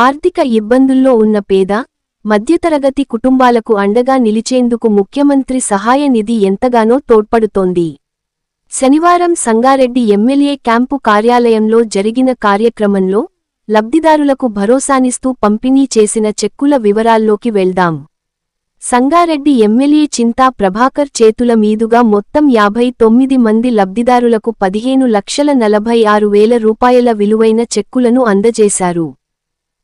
ఆర్థిక ఇబ్బందుల్లో ఉన్న పేద, మధ్యతరగతి కుటుంబాలకు అండగా నిలిచేందుకు ముఖ్యమంత్రి సహాయ నిధి ఎంతగానో తోడ్పడుతోంది. శనివారం సంగారెడ్డి ఎమ్మెల్యే క్యాంపు కార్యాలయంలో జరిగిన కార్యక్రమంలో లబ్ధిదారులకు భరోసానిస్తూ పంపిణీ చేసిన చెక్కుల వివరాల్లోకి వెళ్దాం. సంగారెడ్డి ఎమ్మెల్యే చింతా ప్రభాకర్ చేతుల మీదుగా మొత్తం 59 మంది లబ్ధిదారులకు 15,46,000 రూపాయల విలువైన చెక్కులను అందజేశారు.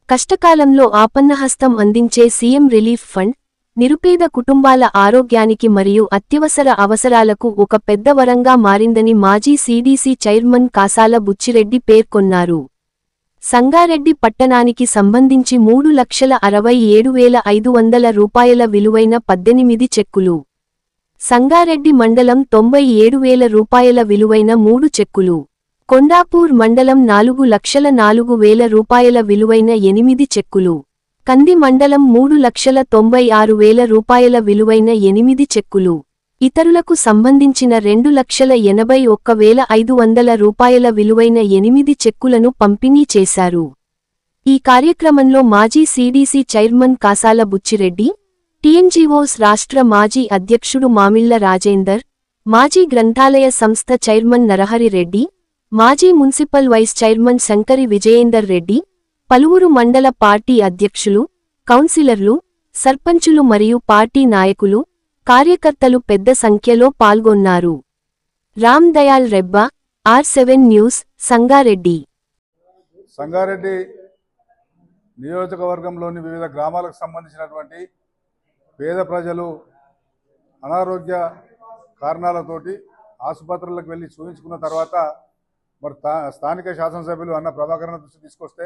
కష్టకాలంలో ఆపన్నహస్తం అందించే సీఎం రిలీఫ్ ఫండ్, నిరుపేద కుటుంబాల ఆరోగ్యానికి మరియు అత్యవసర అవసరాలకు ఒక పెద్ద వరంగా మారిందని మాజీ సీడీసీ చైర్మన్ కాసాల బుచ్చిరెడ్డి పేర్కొన్నారు. సంగారెడ్డి పట్టణానికి సంబంధించి 3,67,500 రూపాయల విలువైన 18 చెక్కులు, సంగారెడ్డి మండలం 97,000 రూపాయల విలువైన 3 చెక్కులు, కొండాపూర్ మండలం 4,04,000 రూపాయల విలువైన 8 చెక్కులు, కంది మండలం 3,96,000 రూపాయల విలువైన 8 చెక్కులు, ఇతరులకు సంబంధించిన 2,81,500 రూపాయల విలువైన 8 చెక్కులను పంపిణీ చేశారు. ఈ కార్యక్రమంలో మాజీ CDC chairman Kasala Buchi Reddy, TNGOs రాష్ట్ర మాజీ అధ్యక్షుడు మామిళ్ల రాజేందర్, మాజీ గ్రంథాలయ సంస్థ చైర్మన్ నరహరి రెడ్డి, మాజీ municipal vice chairman Shankari Vijayender Reddy, పలువురు మండల పార్టీ అధ్యక్షులు, కౌన్సిలర్లు, సర్పంచులు మరియు పార్టీ నాయకులు, కార్యకర్తలు పెద్ద సంఖ్యలో పాల్గొన్నారు. Ram Dayal Rebba, R7 news, Sangareddy. సంగారెడ్డి నియోజకవర్గంలోని వివిధ గ్రామాలకు సంబంధించినటువంటి పేద ప్రజలు అనారోగ్య కారణాలతోటి ఆసుపత్రులకు వెళ్ళి చూపించుకున్న తర్వాత మరి స్థానిక శాసనసభ్యులు అన్న ప్రభాకరన్ దృష్టి తీసుకొస్తే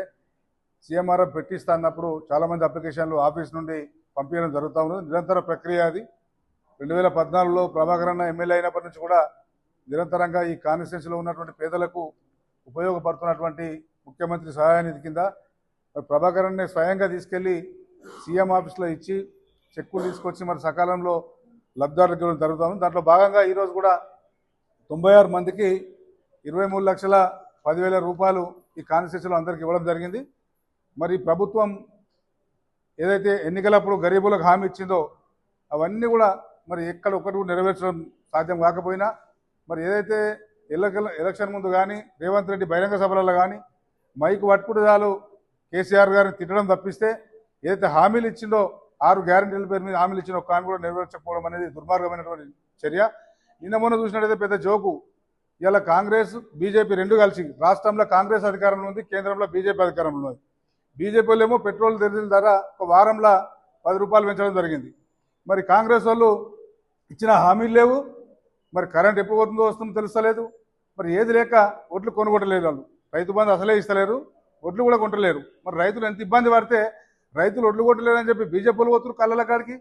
సీఎంఆర్ఎఫ్ పెట్టిస్తా అన్నప్పుడు చాలామంది అప్లికేషన్లు ఆఫీస్ నుండి పంపించడం జరుగుతూ ఉంది. నిరంతర ప్రక్రియ అది. 2014లో ప్రభాకరన్ ఎమ్మెల్యే అయినప్పటి నుంచి కూడా నిరంతరంగా ఈ కాన్స్టిట్యున్సీలో ఉన్నటువంటి పేదలకు ఉపయోగపడుతున్నటువంటి ముఖ్యమంత్రి సహాయ నిధి కింద ప్రభాకరన్నే స్వయంగా తీసుకెళ్లి సీఎం ఆఫీస్లో ఇచ్చి చెక్కులు తీసుకొచ్చి మరి సకాలంలో లబ్ధిదారులకు ఇవ్వడం జరుగుతుంది. దాంట్లో భాగంగా ఈరోజు కూడా 96 మందికి 23,10,000 రూపాయలు ఈ కాన్స్టిట్యున్సీలో అందరికీ ఇవ్వడం జరిగింది. మరి ప్రభుత్వం ఏదైతే ఎన్నికలప్పుడు గరీబులకు హామీ ఇచ్చిందో అవన్నీ కూడా మరి ఎక్కడ ఒకటి నెరవేర్చడం సాధ్యం కాకపోయినా మరి ఏదైతే ఎలక్షన్ ముందు కానీ రేవంత్ రెడ్డి బహిరంగ సభలలో కానీ మైకు పట్టుకుంటే చాలు కేసీఆర్ గారిని తిట్టడం తప్పిస్తే ఏదైతే హామీలు ఇచ్చిందో 6 గ్యారెంటీల పేరు మీద హామీలు ఇచ్చిన ఒక్క కూడా నెరవేర్చకపోవడం అనేది దుర్మార్గమైనటువంటి చర్య. నిన్న మొన్న చూసినట్టయితే పెద్ద జోకు, ఇలా కాంగ్రెస్ బీజేపీ రెండు కలిసి రాష్ట్రంలో కాంగ్రెస్ అధికారంలో ఉంది, కేంద్రంలో బీజేపీ అధికారంలో ఉంది. బీజేపీలో ఏమో పెట్రోల్ డీజిల్ ధర ఒక వారంలో 10 రూపాయలు పెంచడం జరిగింది. మరి కాంగ్రెస్ వాళ్ళు ఇచ్చిన హామీలు లేవు, మరి కరెంట్ ఎప్పుడు వస్తుందో తెలుస్తలేదు, మరి ఏది లేక ఒడ్లు కొనుగొట్టలేదు. వాళ్ళు రైతు బంధు అసలే ఇస్తలేరు, ఒడ్లు కూడా కొంటలేరు. మరి రైతులు ఎంత ఇబ్బంది పడితే రైతులు ఒడ్లు కొట్టలేరని చెప్పి బీజేపీలు పోతున్నారు కళ్ళల కాడికి,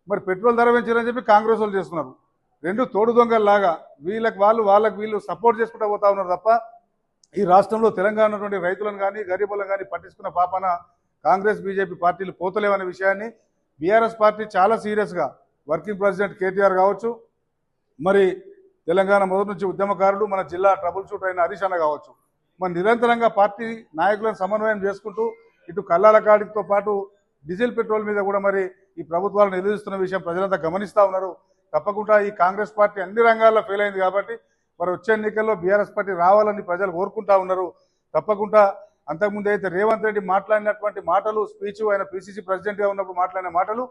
మరి పెట్రోల్ ధర పెంచారని చెప్పి కాంగ్రెస్ వాళ్ళు చేస్తున్నారు. రెండు తోడు దొంగల్లాగా వీళ్ళకి వాళ్ళు వాళ్ళకి వీళ్ళు సపోర్ట్ చేసుకుంటూ పోతా ఉన్నారు తప్ప ఈ రాష్ట్రంలో తెలంగాణ ఉన్నటువంటి రైతులను కానీ గరీబులను కానీ పట్టించుకున్న పాపన కాంగ్రెస్ బీజేపీ పార్టీలు పోతలేవనే విషయాన్ని బీఆర్ఎస్ పార్టీ చాలా సీరియస్గా వర్కింగ్ ప్రెసిడెంట్ కేటీఆర్ కావచ్చు, మరి తెలంగాణ మొదటి నుంచి ఉద్యమకారుడు మన జిల్లా ట్రబుల్ షూటర్ అయిన హరీష్ అన్న కావచ్చు, మరి నిరంతరంగా పార్టీ నాయకులను సమన్వయం చేసుకుంటూ ఇటు కల్లాల కాడితో పాటు డీజిల్ పెట్రోల్ మీద కూడా మరి ఈ ప్రభుత్వాలను నిలదీస్తున్న విషయం ప్రజలంతా గమనిస్తూ ఉన్నారు. తప్పకుండా ఈ కాంగ్రెస్ పార్టీ అన్ని రంగాల్లో ఫెయిల్ అయింది కాబట్టి మరి వచ్చే ఎన్నికల్లో బీఆర్ఎస్ పార్టీ రావాలని ప్రజలు కోరుకుంటా ఉన్నారు. తప్పకుండా అంతకుముందు అయితే రేవంత్ రెడ్డి మాట్లాడినటువంటి మాటలు, స్పీచ్, ఆయన పీసీసీ ప్రెసిడెంట్గా ఉన్నప్పుడు మాట్లాడిన మాటలు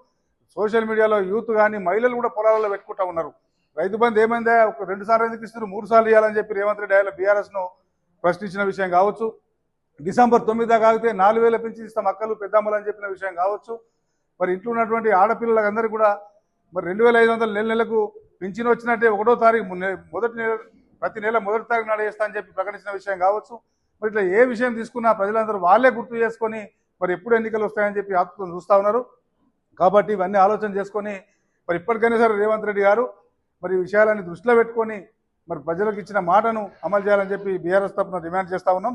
సోషల్ మీడియాలో యూత్ కానీ మహిళలు కూడా పొలాలలో పెట్టుకుంటా ఉన్నారు. రైతు బంధు ఏమైందా, ఒక 2 సార్లు ఎందుకు ఇస్తున్నారు, 3 సార్లు ఇవ్వాలని చెప్పి రేవంత్ రెడ్డి ఆయన బీఆర్ఎస్ను ప్రశ్నించిన విషయం కావచ్చు, డిసెంబర్ 9 దాకా ఆగితే 4,000 పెంచి ఇస్తాం అక్కలు పెద్దమ్మలు అని చెప్పిన విషయం కావచ్చు, మరి ఇంట్లో ఉన్నటువంటి ఆడపిల్లలందరికీ కూడా మరి 2,500 నెలకు పింఛన్ వచ్చినట్టే 1వ తారీఖు ప్రతి నెల మొదటి తారీఖు నాడు వేస్తా అని చెప్పి ప్రకటించిన విషయం కావచ్చు. మరి ఇట్లా ఏ విషయం తీసుకున్నా ప్రజలందరూ వాళ్ళే గుర్తు చేసుకొని మరి ఎప్పుడు ఎన్నికలు వస్తాయని చెప్పి ఆత్మతో చూస్తూ ఉన్నారు. కాబట్టి ఇవన్నీ ఆలోచన చేసుకొని మరి ఇప్పటికైనా సరే రేవంత్ రెడ్డి గారు మరి ఈ విషయాలన్నీ దృష్టిలో పెట్టుకొని మరి ప్రజలకు ఇచ్చిన మాటను అమలు చేయాలని చెప్పి బీఆర్ఎస్ తరఫున డిమాండ్ చేస్తూ ఉన్నాం.